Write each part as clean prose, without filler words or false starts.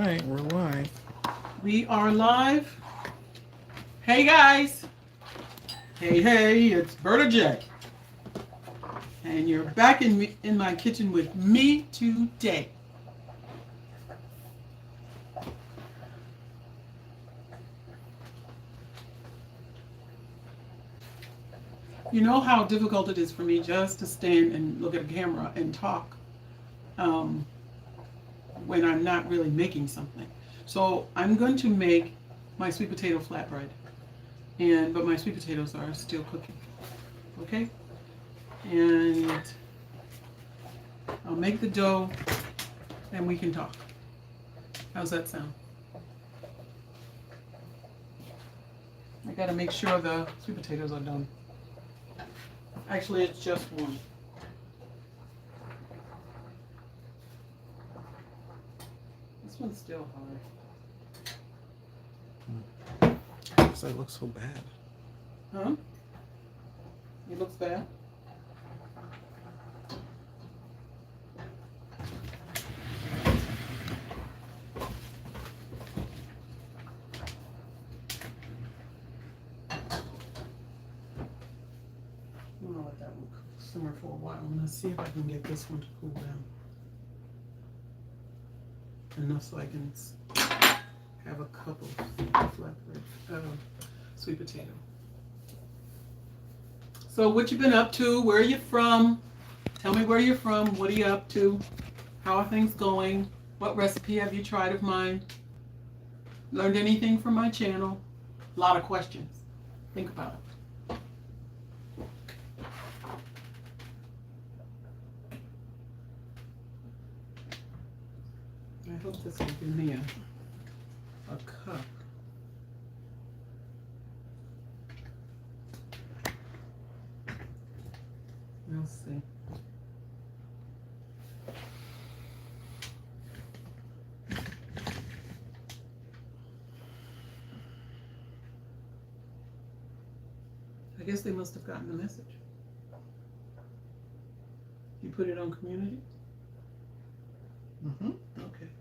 right, we're live. We are live. Hey guys. Hey, it's Berta J. And you're back in my kitchen with me today. You know how difficult it is for me just to stand and look at a camera and talk when I'm not really making something. So I'm going to make my sweet potato flatbread, but my sweet potatoes are still cooking. Okay, and I'll make the dough, and we can talk. How's that sound? I gotta make sure the sweet potatoes are done. Actually, it's just one. This one's still hard. Because I look so bad. Huh? It looks bad? I'm gonna let that one simmer for a while. I'm gonna see if I can get this one to cool down enough so I can have a cup of flatbread, sweet potato. So what you been up to? Where are you from? Tell me where you're from. What are you up to? How are things going? What recipe have you tried of mine? Learned anything from my channel? A lot of questions. Think about it. I hope this will give me a cup. We'll see. I guess they must have gotten the message. You put it on community? Mm-hmm. Okay.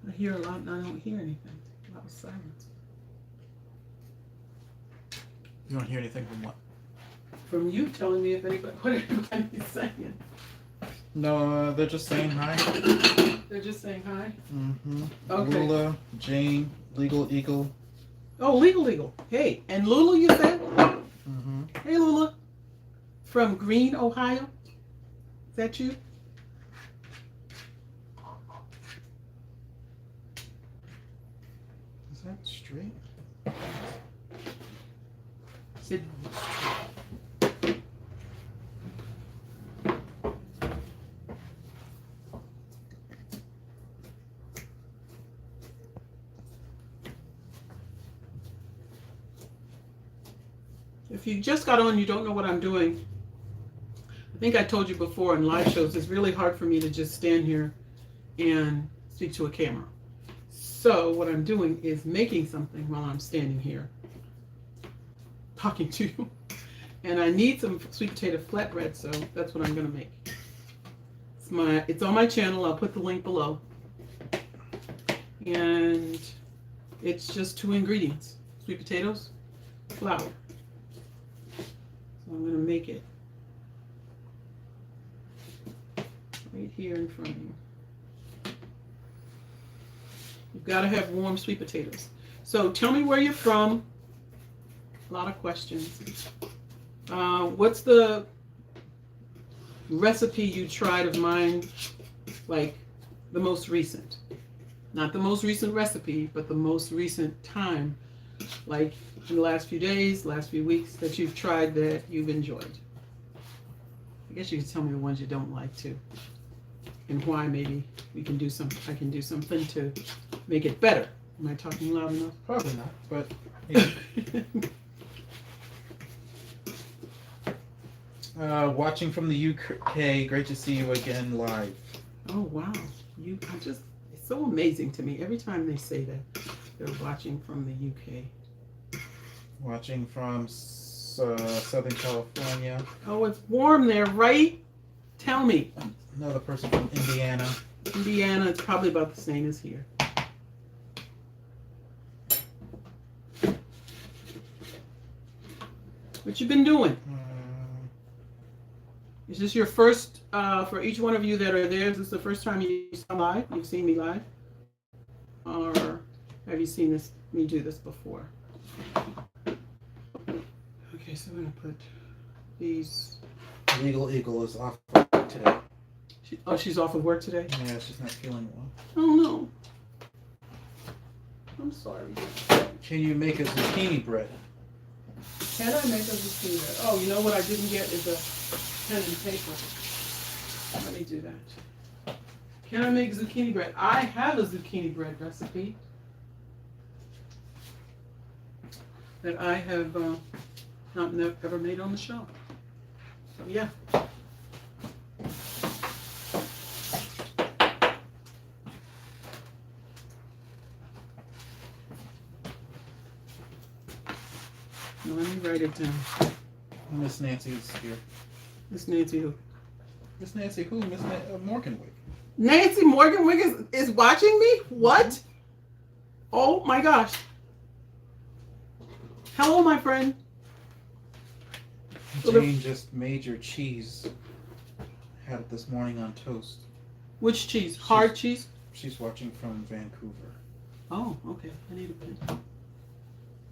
I hear a lot and I don't hear anything. A lot of silence. You don't hear anything from what? From you telling me if anybody, what everybody's saying. No, they're just saying hi. They're just saying hi? Mm-hmm. Okay. Lula, Jane, Legal Eagle. Oh, Legal. Hey, and Lula, you said? Mm-hmm. Hey, Lula. From Green, Ohio? Is that you? Is that straight? It, if you just got on, you don't know what I'm doing. I think I told you before in live shows, it's really hard for me to just stand here and speak to a camera. So what I'm doing is making something while I'm standing here talking to you. And I need some sweet potato flatbread, so that's what I'm gonna make. It's on my channel. I'll put the link below. And it's just 2 ingredients: sweet potatoes, flour. So I'm gonna make it right here in front of you. You've got to have warm sweet potatoes. So tell me where you're from. A lot of questions. What's the recipe you tried of mine, like the most recent? Not the most recent recipe, but the most recent time, like in the last few days, last few weeks, that you've tried that you've enjoyed. I guess you can tell me the ones you don't like too, and why. Maybe we can do some. I can do something to make it better. Am I talking loud enough? Probably not, but yeah. Watching from the UK. Great to see you again live. Oh wow, it's so amazing to me every time they say that they're watching from the UK. Watching from Southern California. Oh, it's warm there, right? Tell me. Another person from Indiana. Indiana, it's probably about the same as here. What you been doing? Is this your first, for each one of you that are there, is this the first time you saw live? You've seen me live? Or have you seen me do this before? Okay, so I'm going to put these. Legal Eagle is off today. She's off of work today? Yeah, she's not feeling well. Oh, no. I'm sorry. Can you make a zucchini bread? Can I make a zucchini bread? Oh, you know what I didn't get is a pen and paper. Let me do that. Can I make zucchini bread? I have a zucchini bread recipe that I have ever made on the show. So yeah. Now, let me write it down. Miss Nancy's here. Miss Nancy who? Miss Nancy who? Miss Morganwig. Nancy Morganwig is watching me? What? Oh my gosh. Hello, my friend. Jane just made your cheese. Had it this morning on toast. Which cheese? Hard cheese? She's watching from Vancouver. Oh, okay. I need a pen.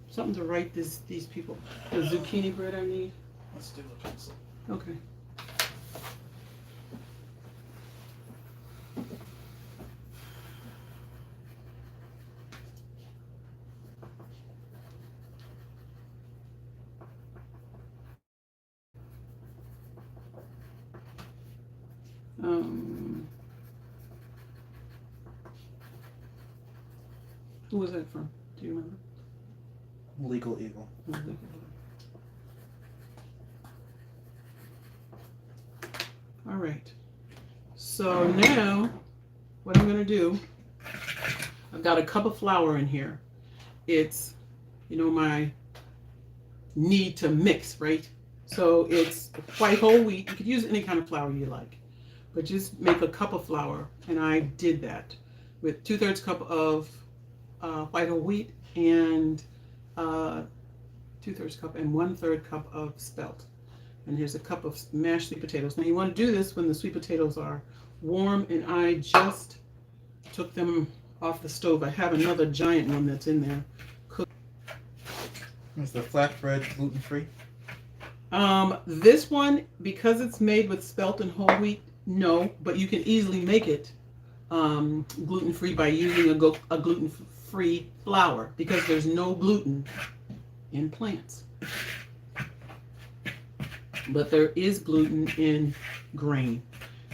Something to write these people. The zucchini bread I need. Let's do a pencil. Okay. Who was that from? Do you remember? Legal Eagle. All right. So now, what I'm going to do, I've got a cup of flour in here. It's, my need to mix, right? So it's white whole wheat. You could use any kind of flour you like, but just make a cup of flour. And I did that with 2/3 cup of white whole wheat and 2/3 cup and 1/3 cup of spelt. And here's a cup of mashed sweet potatoes. Now you want to do this when the sweet potatoes are warm, and I just took them off the stove. I have another giant one that's in there. Is the flatbread gluten-free? This one, because it's made with spelt and whole wheat, no, but you can easily make it gluten-free by using a gluten-free flour, because there's no gluten in plants. But there is gluten in grain,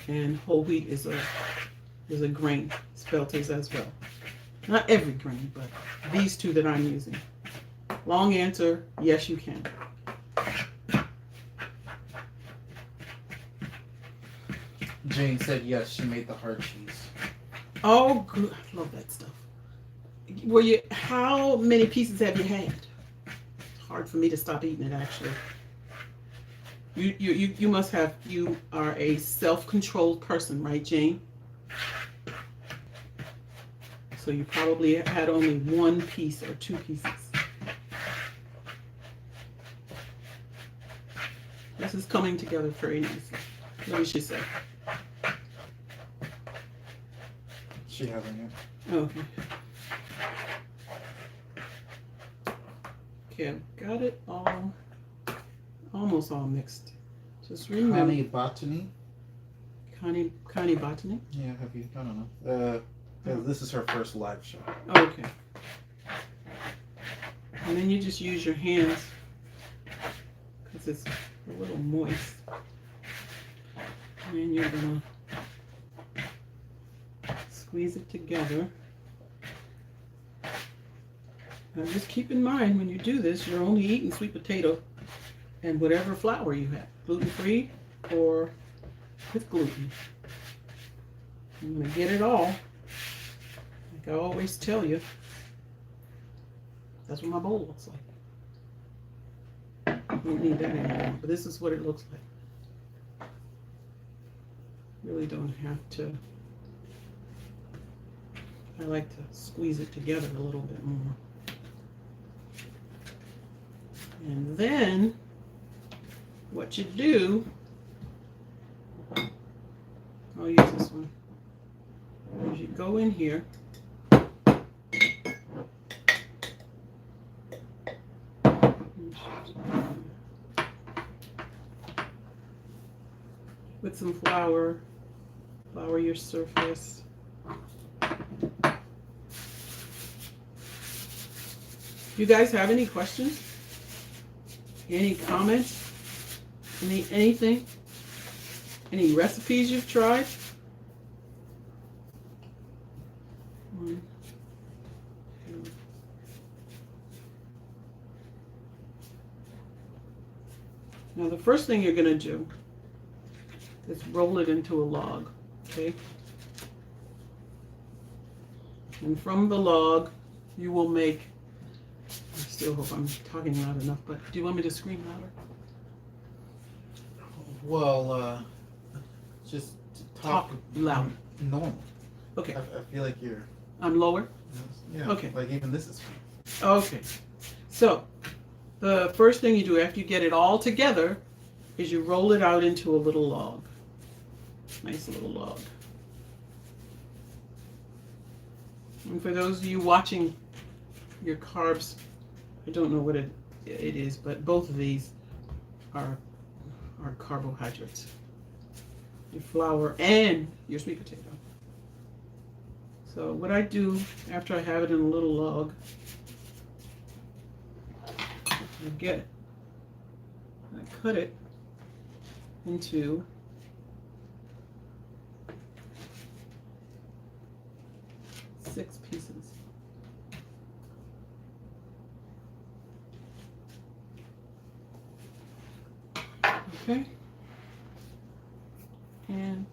and whole wheat is a grain. Spelt is as well. Not every grain, but these two that I'm using. Long answer, yes you can. Jane said yes, she made the hard cheese. Oh, good. I love that stuff. How many pieces have you had? It's hard for me to stop eating it, actually. You are a self-controlled person, right, Jane? So you probably had only one piece or two pieces. This is coming together very nicely. What did she say? She hasn't yet. Okay. Okay, I've got it all, almost all mixed. Just remember. Connie Botany? Connie Botany? Yeah, have you? I don't know. This is her first live show. Okay. And then you just use your hands, because it's a little moist. And you're going to squeeze it together. Now just keep in mind when you do this, you're only eating sweet potato and whatever flour you have, gluten-free or with gluten. I'm going to get it all. Like I always tell you, that's what my bowl looks like. I don't need that anymore, but this is what it looks like. Really don't have to. I like to squeeze it together a little bit more. And then what you do, I'll use this one, is you go in here with some flour, flour your surface. You guys have any questions? Any comments? Anything? Any recipes you've tried? One, two. Now the first thing you're going to do is roll it into a log, okay? And from the log, you will make, I still hope I'm talking loud enough, but do you want me to scream louder? Well, just talk loud. Normal. Okay. I feel like you're. I'm lower? Yeah. Okay. Like even this is fine. Okay. So, the first thing you do after you get it all together is you roll it out into a little log. Nice little log. And for those of you watching your carbs, I don't know what it is, but both of these are carbohydrates. Your flour and your sweet potato. So what I do after I have it in a little log, I cut it into six pieces. Okay. And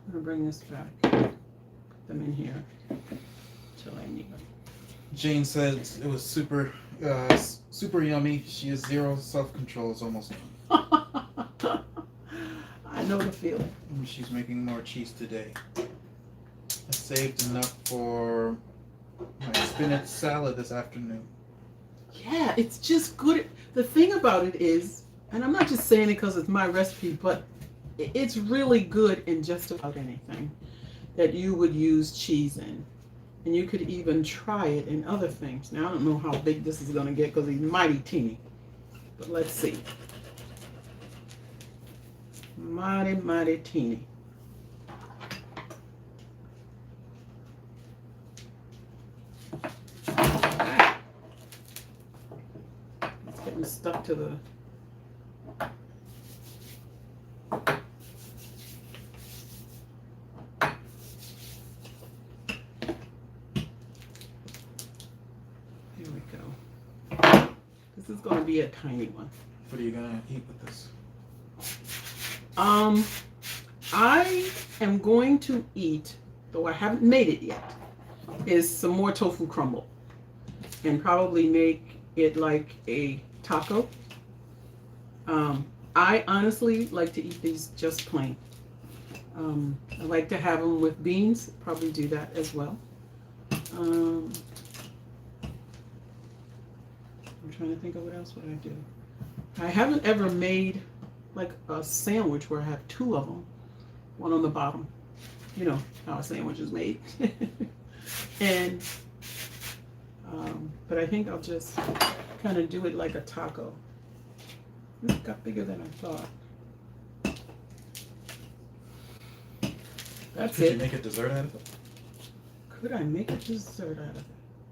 I'm going to bring this back. Put them in here until I need them. Jane said it was super yummy. She has zero self-control. It's almost done. I know the feeling. She's making more cheese today. I saved enough for my spinach salad this afternoon. Yeah, it's just good. The thing about it is, and I'm not just saying it because it's my recipe, but it's really good in just about anything that you would use cheese in. And you could even try it in other things. Now, I don't know how big this is going to get because he's mighty teeny. But let's see. Mighty, mighty teeny. It's getting stuck to the... This is going to be a tiny one. What are you going to eat with this? I am going to eat, though I haven't made it yet, is some more tofu crumble. And probably make it like a taco. I honestly like to eat these just plain. I like to have them with beans. Probably do that as well. I'm trying to think of what else would I do. I haven't ever made like a sandwich where I have two of them, one on the bottom. You know how a sandwich is made. And but I think I'll just kind of do it like a taco. It got bigger than I thought. That's Could it. you make a dessert out of it? Could I make a dessert out of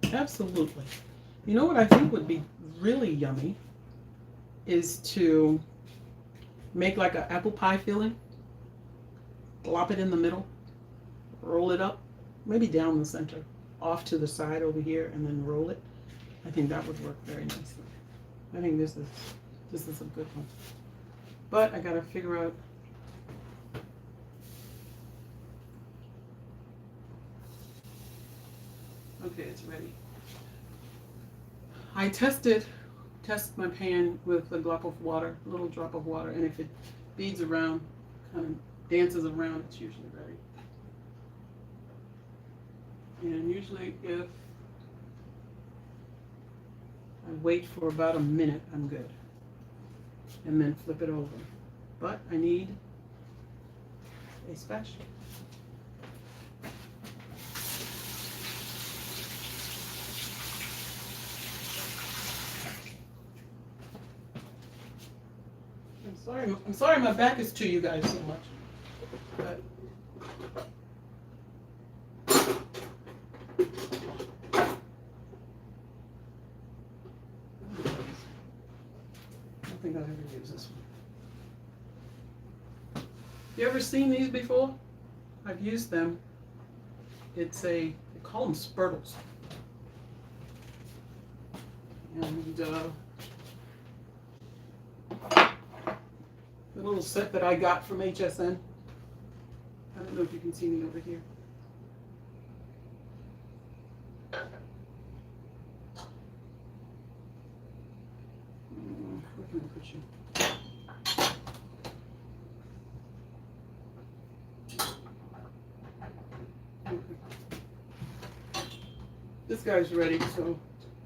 it? Absolutely. You know what I think would be really yummy is to make like an apple pie filling, plop it in the middle, roll it up, maybe down the center, off to the side over here, and then roll it. I think that would work very nicely. I think this is a good one. But I gotta figure out. Okay, it's ready. I test my pan with a drop of water, a little drop of water, and if it beads around, kind of dances around, it's usually ready. And usually if I wait for about a minute, I'm good. And then flip it over. But I need a spatula. I'm sorry my back is to you guys so much. But I don't think I've ever used this one. You ever seen these before? I've used them. They call them spurtles. And the little set that I got from HSN. I don't know if you can see me over here. Where can I put you? Okay. This guy's ready, so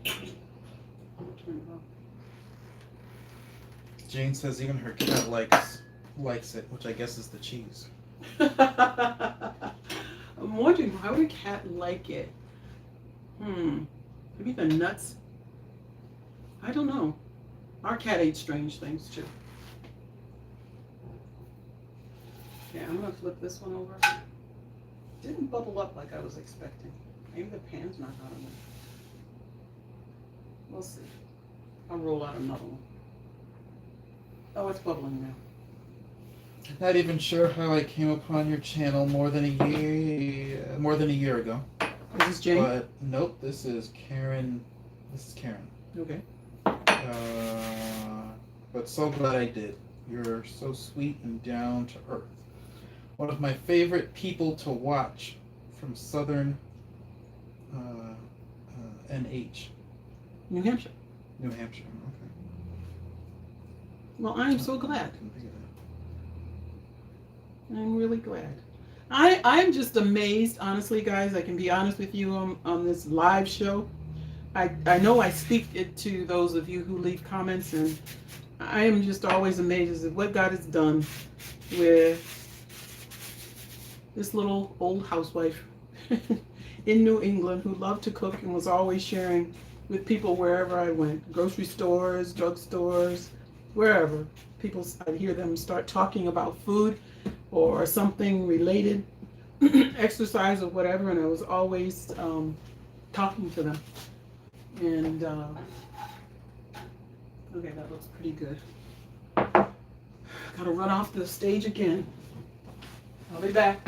I'll turn it off. Jane says even her cat likes it, which I guess is the cheese. I'm wondering, why would a cat like it? Maybe the nuts? I don't know. Our cat ate strange things too. Okay, I'm gonna flip this one over. Didn't bubble up like I was expecting. Maybe the pan's not hot enough. We'll see. I'll roll out another one. Oh, it's bubbling now. Not even sure how I came upon your channel more than a year ago. Is this Jane? But nope, this is Karen. This is Karen. Okay. But so glad I did. You're so sweet and down to earth. One of my favorite people to watch from Southern NH. New Hampshire. New Hampshire. Okay. Well, I am so glad. I'm really glad. I'm just amazed, honestly, guys. I can be honest with you on this live show. I know I speak it to those of you who leave comments, and I am just always amazed at what God has done with this little old housewife in New England who loved to cook and was always sharing with people wherever I went. Grocery stores, drugstores, wherever. I'd hear them start talking about food or something related, exercise or whatever, and I was always talking to them. And okay, that looks pretty good. Gotta run off the stage again. I'll be back.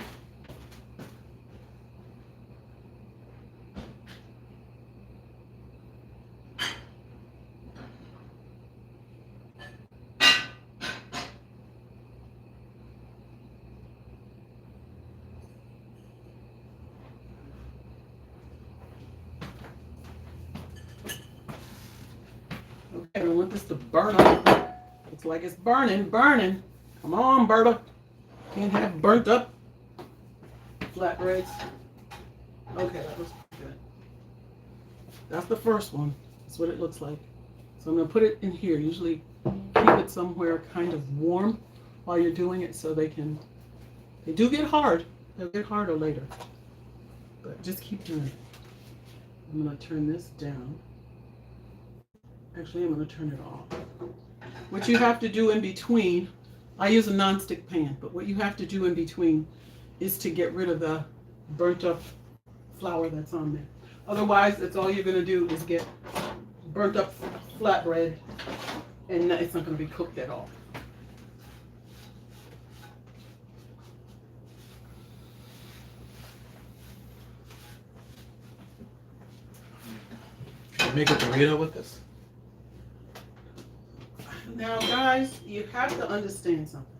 I don't want this to burn up. Looks like it's burning. Come on, Berta. Can't have burnt up flatbreads. Okay, that looks good. That's the first one. That's what it looks like. So I'm going to put it in here. Usually keep it somewhere kind of warm while you're doing it so they do get hard. They'll get harder later. But just keep doing it. I'm going to turn this down. Actually, I'm going to turn it off. What you have to do in between, I use a nonstick pan, but what you have to do in between is to get rid of the burnt up flour that's on there. Otherwise, that's all you're going to do is get burnt up flatbread, and it's not going to be cooked at all. you make a burrito with this? Now, guys, you have to understand something.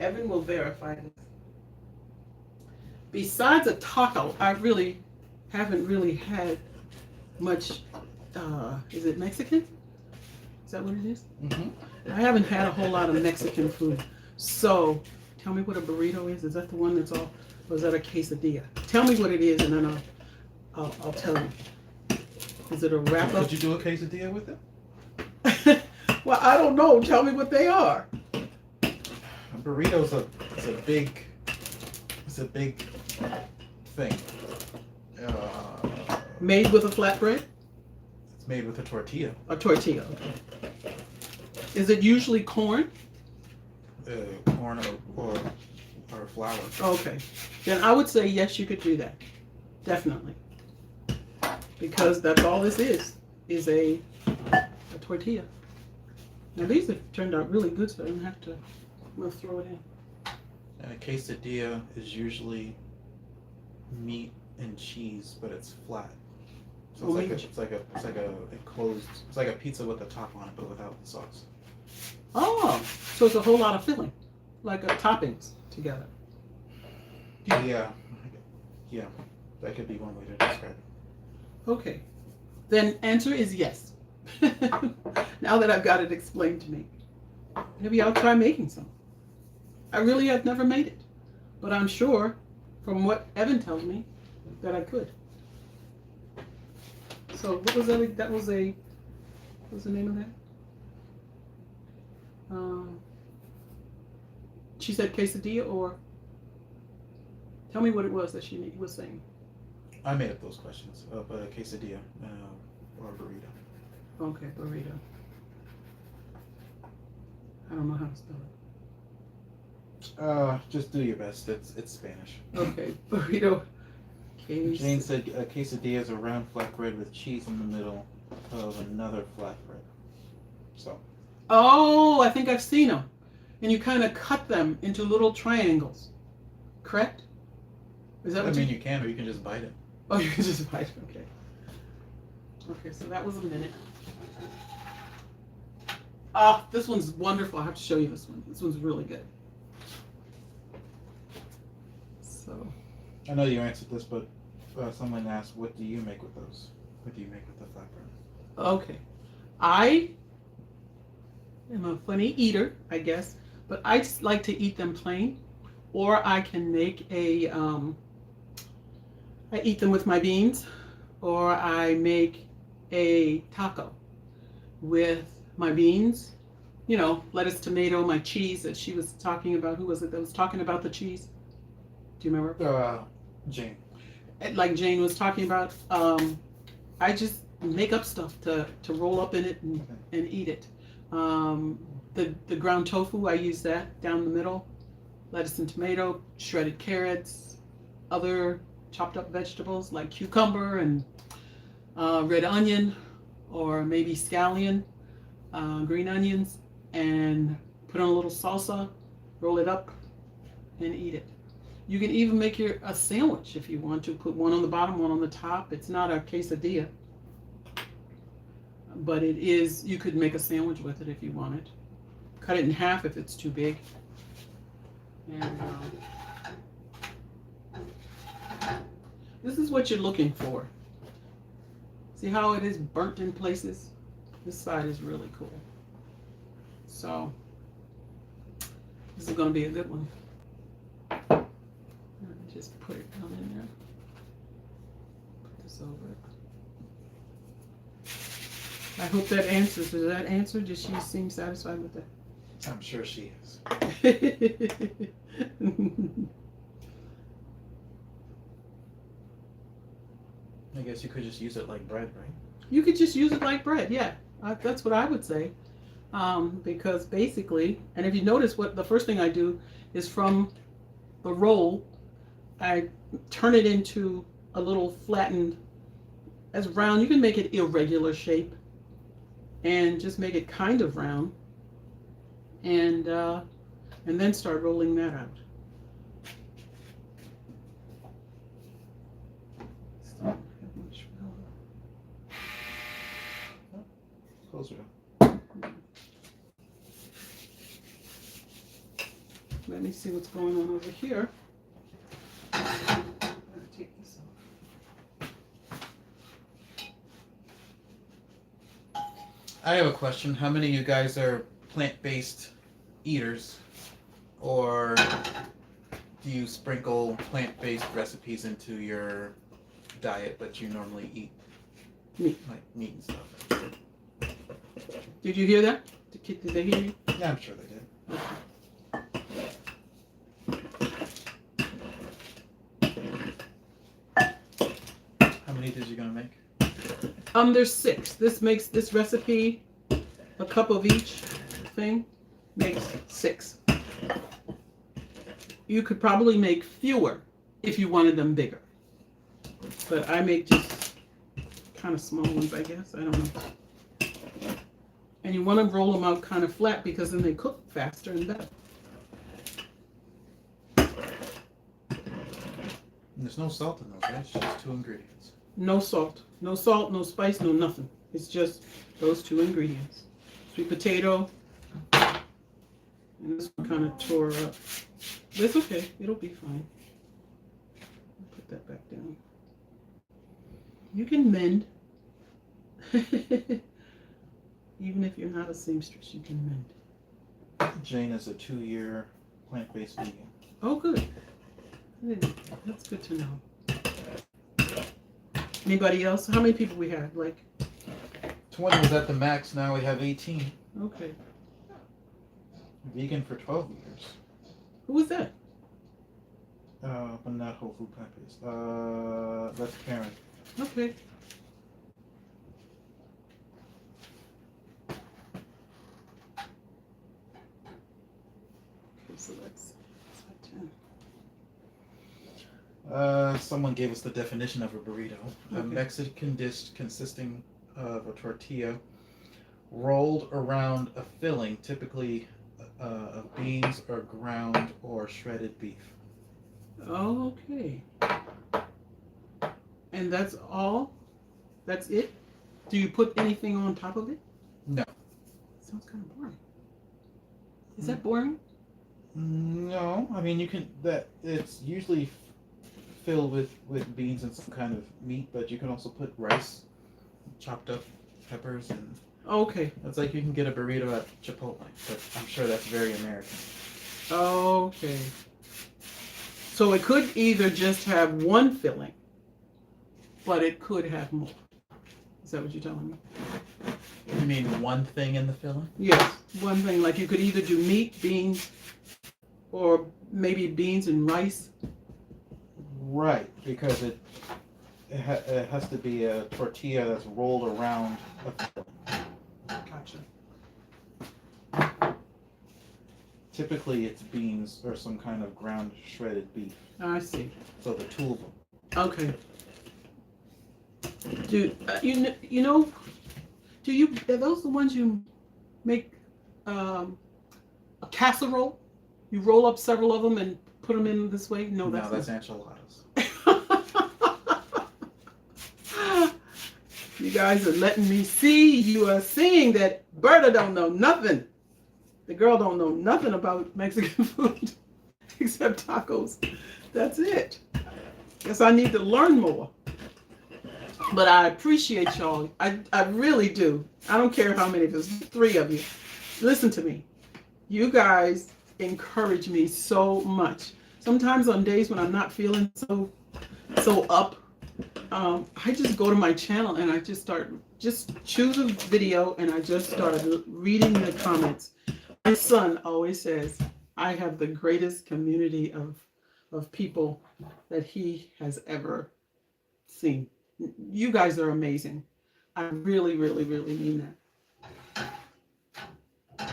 Evan will verify this. Besides a taco, I really haven't really had much. Is it Mexican? Is that what it is? Mm-hmm. I haven't had a whole lot of Mexican food. So, tell me what a burrito is. Is that the one that's all, or is that a quesadilla? Tell me what it is, and then I'll tell you. Is it a wrap up? Could you do a quesadilla with it? Well, I don't know. Tell me what they are. A burrito's a big thing. Made with a flatbread? It's made with a tortilla. A tortilla, okay. Is it usually corn? Corn or flour. Okay. Then I would say yes, you could do that. Definitely. Because that's all this is a tortilla. Now these have turned out really good, so I don't have to, I'm going to throw it in. And a quesadilla is usually meat and cheese, but it's flat. So it's like a enclosed. It's like a pizza with a top on it, but without the sauce. Oh, so it's a whole lot of filling, like toppings together. Yeah, that could be one way to describe it. Okay, then answer is yes. Now that I've got it explained to me, maybe I'll try making some. I really have never made it, but I'm sure from what Evan tells me that I could. So what was that? What's the name of that? She said quesadilla, or tell me what it was that she was saying. I made up those questions, but a quesadilla or a burrito. Okay, burrito. I don't know how to spell it. Just do your best. It's Spanish. Okay, burrito. Jane said a quesadilla is a round flatbread with cheese in the middle of another flatbread. So. Oh, I think I've seen them. And you kind of cut them into little triangles. Correct? Is that what you can, or you can just bite it. Oh, you can just bite it. Okay. Okay, so that was a minute. Ah, this one's wonderful. I have to show you this one. This one's really good. So. I know you answered this, but someone asked, what do you make with those? What do you make with the flatbread? Okay. I am a funny eater, I guess, but I just like to eat them plain, or I can make I eat them with my beans, or I make a taco with my beans, lettuce, tomato, my cheese that she was talking about. Who was it that was talking about the cheese? Do you remember? Jane. Like Jane was talking about. I just make up stuff to roll up in it and eat it. The ground tofu, I use that down the middle. Lettuce and tomato, shredded carrots, other chopped up vegetables like cucumber and red onion, or maybe scallion, green onions, and put on a little salsa, roll it up, and eat it. You can even make a sandwich if you want to. Put one on the bottom, one on the top. It's not a quesadilla, but it is. You could make a sandwich with it if you wanted. Cut it in half if it's too big. And this is what you're looking for. See how it is burnt in places? This side is really cool. So this is going to be a good one. Just put it down in there. Put this over it. I hope that answers. Does that answer? Does she seem satisfied with that? I'm sure she is. I guess you could just use it like bread, right? You could just use it like bread, yeah. That's what I would say. Because basically, and if you notice, what the first thing I do is from the roll, I turn it into a little flattened, as round. You can make it irregular shape and just make it kind of round, and then start rolling that out. let me see what's going on over here. Take this off. I have a question. How many of you guys are plant-based eaters? Or do you sprinkle plant-based recipes into your diet, but you normally eat meat, like meat and stuff? Did you hear that? Did they hear you? Yeah, I'm sure they did. How many did you gonna make? There's 6. This makes this recipe, a cup of each thing, makes 6. You could probably make fewer if you wanted them bigger. But I make just kind of small ones, I guess. I don't know. And you want to roll them out kind of flat because then they cook faster and better. And there's no salt in those, right? It's just 2 ingredients. No salt. No salt, no spice, no nothing. It's just those 2 ingredients. Sweet potato. And this one kind of tore up. But it's okay. It'll be fine. Put that back down. You can mend. Even if you're not a seamstress, you can mend. Jane is a 2-year plant-based vegan. Oh, good. That's good to know. Anybody else? How many people we had? Like 20 was at the max. Now we have 18. Okay. Vegan for 12 years. Who was that? But not whole food plant-based. That's Karen. Okay. Okay, so that's 10. Someone gave us the definition of a burrito. Okay. A Mexican dish consisting of a tortilla rolled around a filling, typically of beans or ground or shredded beef. Okay. And that's all? That's it? Do you put anything on top of it? No. Sounds kind of boring. Is that boring? No, I mean you can. That it's usually filled with beans and some kind of meat, but you can also put rice, chopped up peppers, and Okay. it's like you can get a burrito at Chipotle, but I'm sure that's very American. Okay. So it could either just have one filling, but it could have more. Is that what you're telling me? You mean one thing in the filling? Yes, one thing. Like you could either do meat, beans, or maybe beans and rice. Right, because it has to be a tortilla that's rolled around a filling. Gotcha. Typically, it's beans or some kind of ground shredded beef. I see. So the two of them. Okay. Do you know? Do you are those the ones you make a casserole? You roll up several of them and put them in this way? No, That's enchiladas. You guys are letting me see. You are seeing that Berta don't know nothing. The girl don't know nothing about Mexican food except tacos. That's it. Guess I need to learn more. But I appreciate y'all. I really do. I don't care how many, if there's 3 of you. Listen to me. You guys encourage me so much. Sometimes on days when I'm not feeling so up, I just go to my channel and I just choose a video and I just start reading the comments. My son always says, I have the greatest community of people that he has ever seen. You guys are amazing. I really, really, really mean that.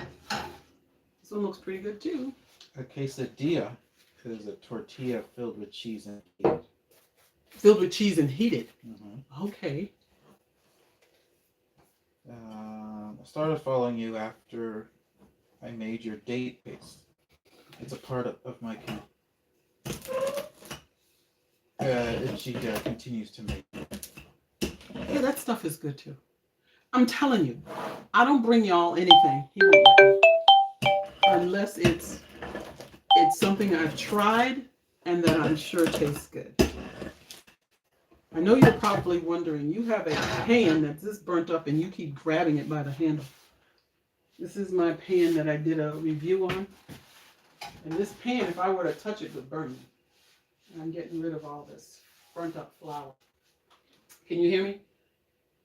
This one looks pretty good too. A quesadilla is a tortilla filled with cheese and heated. Filled with cheese and heated. Mm-hmm. Okay. I started following you after I made your date base. It's a part of my camp. And she continues to make it. Yeah, that stuff is good too. I'm telling you, I don't bring y'all anything. He won't let me. Unless it's it's something I've tried and that I'm sure tastes good. I know you're probably wondering, you have a pan that's this burnt up and you keep grabbing it by the handle. This is my pan that I did a review on. And this pan, if I were to touch it, would burn me. And I'm getting rid of all this burnt up flour. Can you hear me?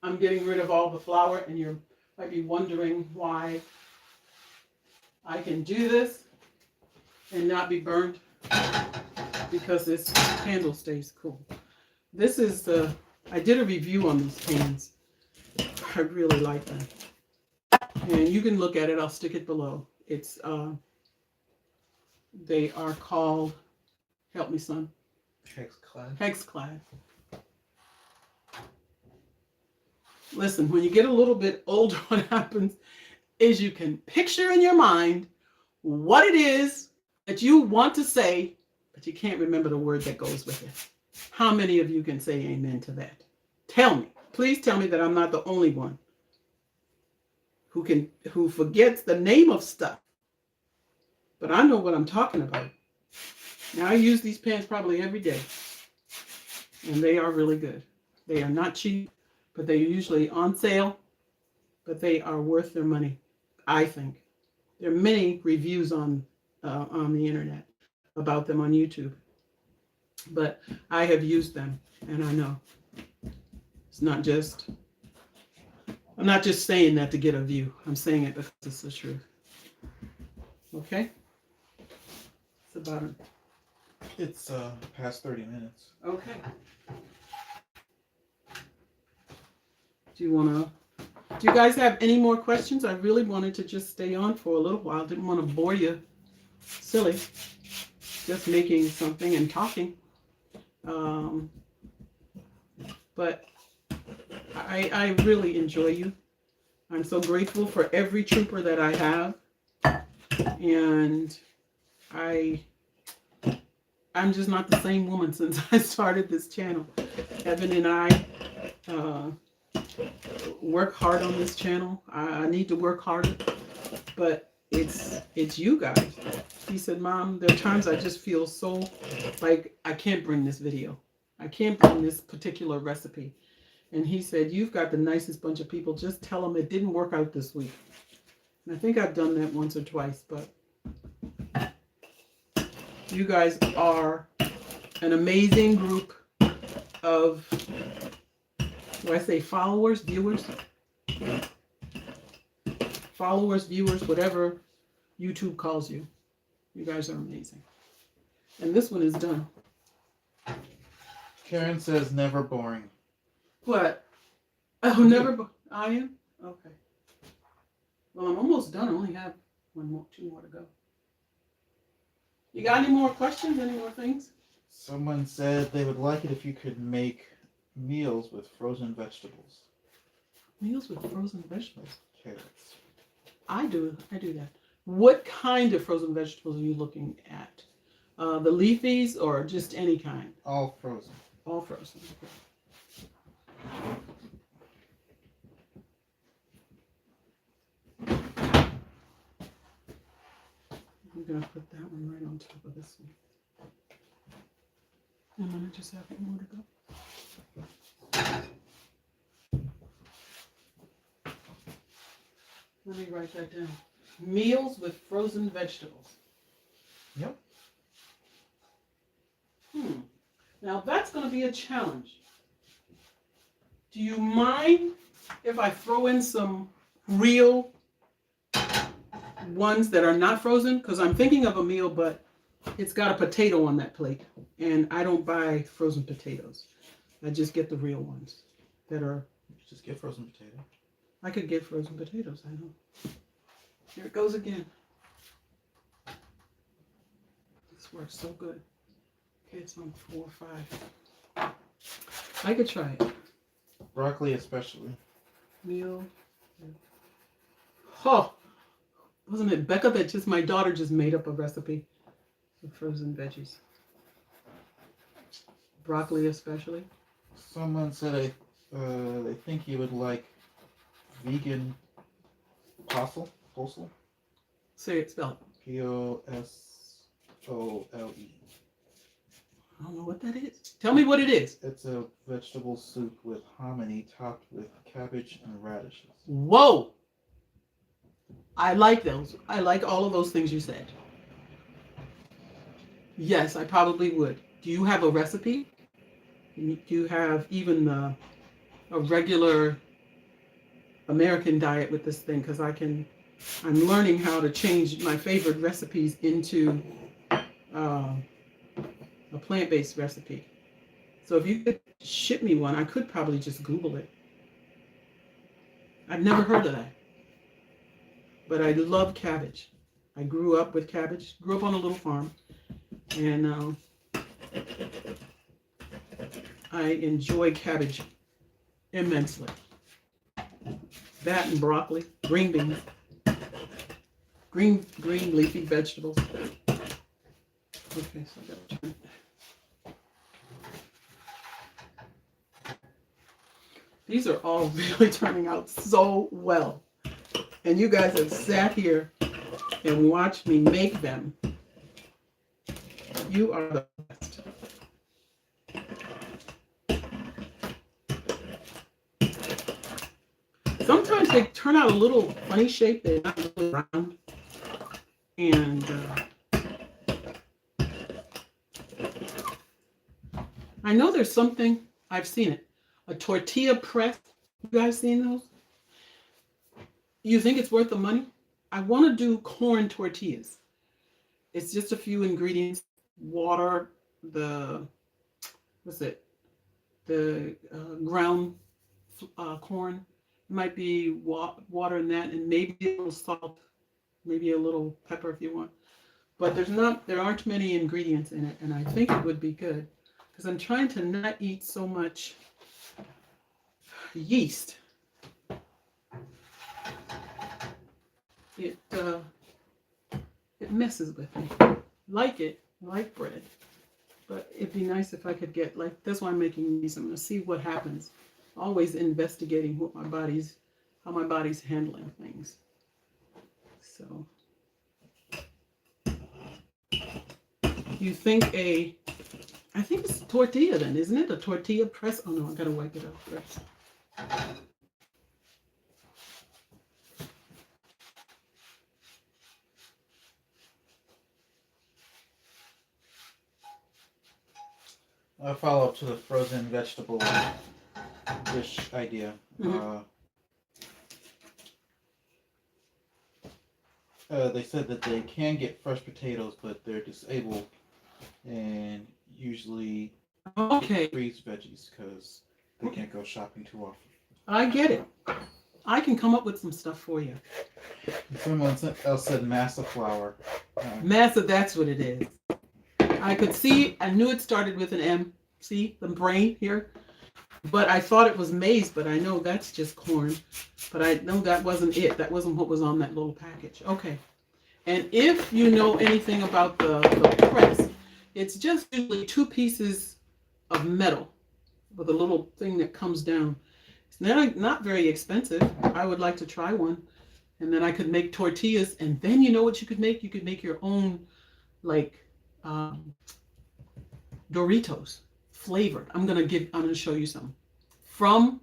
I'm getting rid of all the flour, and you might be wondering why I can do this and not be burned, because this handle stays cool. This is I did a review on these pans. I really like them. And you can look at it, I'll stick it below. It's, they are called, help me son. Hexclad. Hexclad. Listen, when you get a little bit older, what happens is you can picture in your mind what it is that you want to say, but you can't remember the word that goes with it. How many of you can say amen to that? Tell me. Please tell me that I'm not the only one who forgets the name of stuff. But I know what I'm talking about. Now, I use these pans probably every day, and they are really good. They are not cheap, but they're usually on sale, but they are worth their money, I think. There are many reviews on the internet about them on YouTube, but I have used them, and I know. It's not just, I'm not just saying that to get a view. I'm saying it because it's the truth. Okay? It's about It's past 30 minutes. okay. Do you guys have any more questions? I really wanted to just stay on for a little while. Didn't want to bore you silly. Just making something and talking. But I really enjoy you. I'm so grateful for every trooper that I have. And I'm just not the same woman since I started this channel. Evan and I work hard on this channel. I need to work harder, but it's you guys. He said, Mom, there are times I just feel so like I can't bring this video. I can't bring this particular recipe. And he said, you've got the nicest bunch of people. Just tell them it didn't work out this week. And I think I've done that once or twice, but you guys are an amazing group of, do I say followers, viewers? Followers, viewers, whatever YouTube calls you. You guys are amazing. And this one is done. Karen says never boring. What? Oh, never. I am? Okay. Well, I'm almost done. I only have two more to go. You got any more questions? Any more things? Someone said they would like it if you could make meals with frozen vegetables. Meals with frozen vegetables? Carrots. I do that. What kind of frozen vegetables are you looking at? The leafies or just any kind? All frozen. All frozen. Okay. I'm going to put that one right on top of this one. And then I just have one more to go. Let me write that down. Meals with frozen vegetables. Yep. Now that's going to be a challenge. Do you mind if I throw in some real ones that are not frozen? Because I'm thinking of a meal, but it's got a potato on that plate. And I don't buy frozen potatoes. I just get the real ones that are... Just get frozen potato. I could get frozen potatoes, I know. Here it goes again. This works so good. Okay, it's on 4 or 5. I could try it. Broccoli especially. Meal. Oh, wasn't it Becca that just, my daughter just made up a recipe with frozen veggies. Broccoli especially. Someone said they think you would like vegan postle. Say it, spell it. P-O-S-S-L-E. I don't know what that is. Tell me what it is. It's a vegetable soup with hominy topped with cabbage and radishes. Whoa! I like those. I like all of those things you said. Yes, I probably would. Do you have a recipe? Do you have even a regular American diet with this thing? Because I'm learning how to change my favorite recipes into a plant-based recipe. So if you could ship me one, I could probably just Google it. I've never heard of that. But I love cabbage. I grew up with cabbage, grew up on a little farm, and I enjoy cabbage immensely. That and broccoli, green beans, green leafy vegetables. Okay, so I gotta turn. These are all really turning out so well. And you guys have sat here and watched me make them. You are the best. Sometimes they turn out a little funny shape. They're not really round. And I know there's something, I've seen it, a tortilla press. You guys seen those? You think it's worth the money? I want to do corn tortillas. It's just a few ingredients: water, the ground corn. It might be water in that, and maybe a little salt, maybe a little pepper if you want. But there aren't many ingredients in it, and I think it would be good because I'm trying to not eat so much yeast. It messes with me. Like bread, but it'd be nice if I could get, like, that's why I'm making these. I'm gonna see what happens. Always investigating how my body's handling things. So you think I think it's tortilla then, isn't it? A tortilla press. Oh no, I gotta wipe it out first. A follow up to the frozen vegetable dish idea. Mm-hmm. They said that they can get fresh potatoes, but they're disabled and usually freeze veggies because they can't go shopping too often. I get it. I can come up with some stuff for you. Someone else said masa flour. Masa, that's what it is. I could see, I knew it started with an M. See the brain here? But I thought it was maize, but I know that's just corn. But I know that wasn't it. That wasn't what was on that little package. Okay. And if you know anything about the press, it's just usually 2 pieces of metal with a little thing that comes down. It's not very expensive. I would like to try one. And then I could make tortillas. And then you know what you could make? You could make your own, like, Doritos flavored. I'm gonna show you some from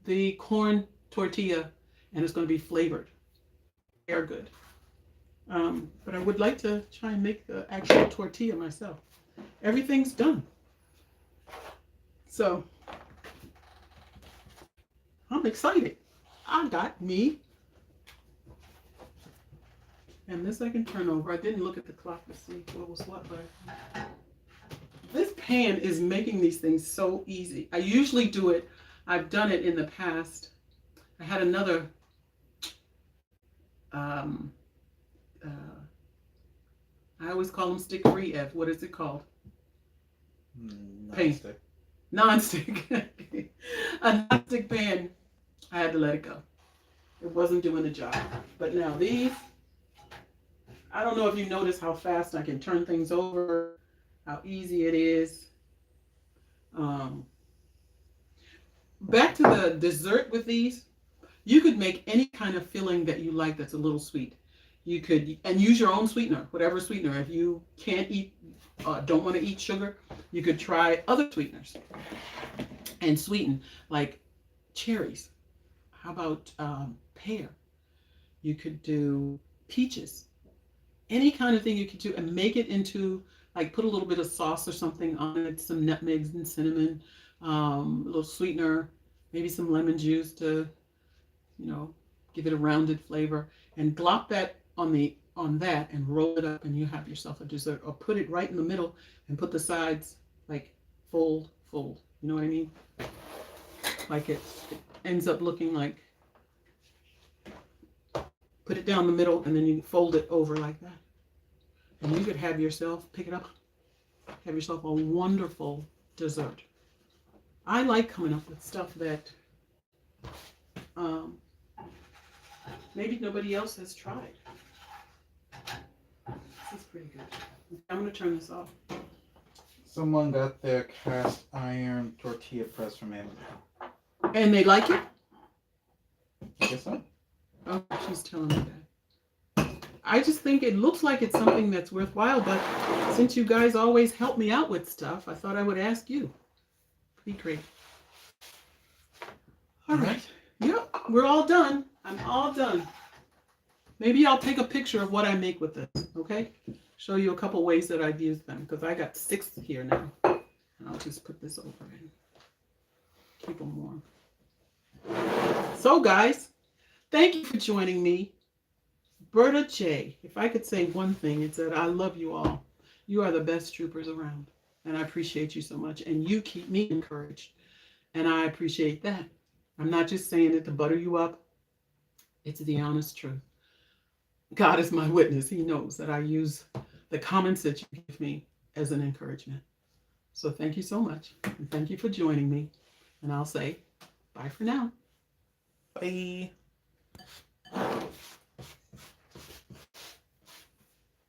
the corn tortilla, and it's going to be flavored. They're good. But I would like to try and make the actual tortilla myself. Everything's done. So I'm excited. I got me. And this I can turn over. I didn't look at the clock to see what was what, but this pan is making these things so easy. I usually do it. I've done it in the past. I had another I always call them stick-free, Ev. What is it called? Non-stick. Non-stick. A non-stick pan. I had to let it go. It wasn't doing the job. But now these, I don't know if you notice how fast I can turn things over, how easy it is. Back to the dessert with these, you could make any kind of filling that you like that's a little sweet. You could, and use your own sweetener, whatever sweetener. If you can't eat, don't want to eat sugar, you could try other sweeteners and sweeten, like cherries. How about pear? You could do peaches. Any kind of thing you could do and make it into, like, put a little bit of sauce or something on it, some nutmegs and cinnamon, a little sweetener, maybe some lemon juice to, you know, give it a rounded flavor, and glop that on that and roll it up, and you have yourself a dessert. Or put it right in the middle and put the sides like fold. You know what I mean? Like it ends up looking like, put it down the middle and then you fold it over like that. And you could have yourself, pick it up, have yourself a wonderful dessert. I like coming up with stuff that maybe nobody else has tried. This is pretty good. I'm going to turn this off. Someone got their cast iron tortilla press from Amazon. And they like it? I guess so. Oh, she's telling me that. I just think it looks like it's something that's worthwhile, but since you guys always help me out with stuff, I thought I would ask you. Be great. All right. Yep, we're all done. I'm all done. Maybe I'll take a picture of what I make with this, okay? Show you a couple ways that I've used them, because I got 6 here now. And I'll just put this over and keep them warm. So, guys, thank you for joining me. Berta J. If I could say one thing, it's that I love you all. You are the best troopers around. And I appreciate you so much. And you keep me encouraged. And I appreciate that. I'm not just saying it to butter you up. It's the honest truth. God is my witness. He knows that I use the comments that you give me as an encouragement. So thank you so much. And thank you for joining me. And I'll say bye for now. Bye.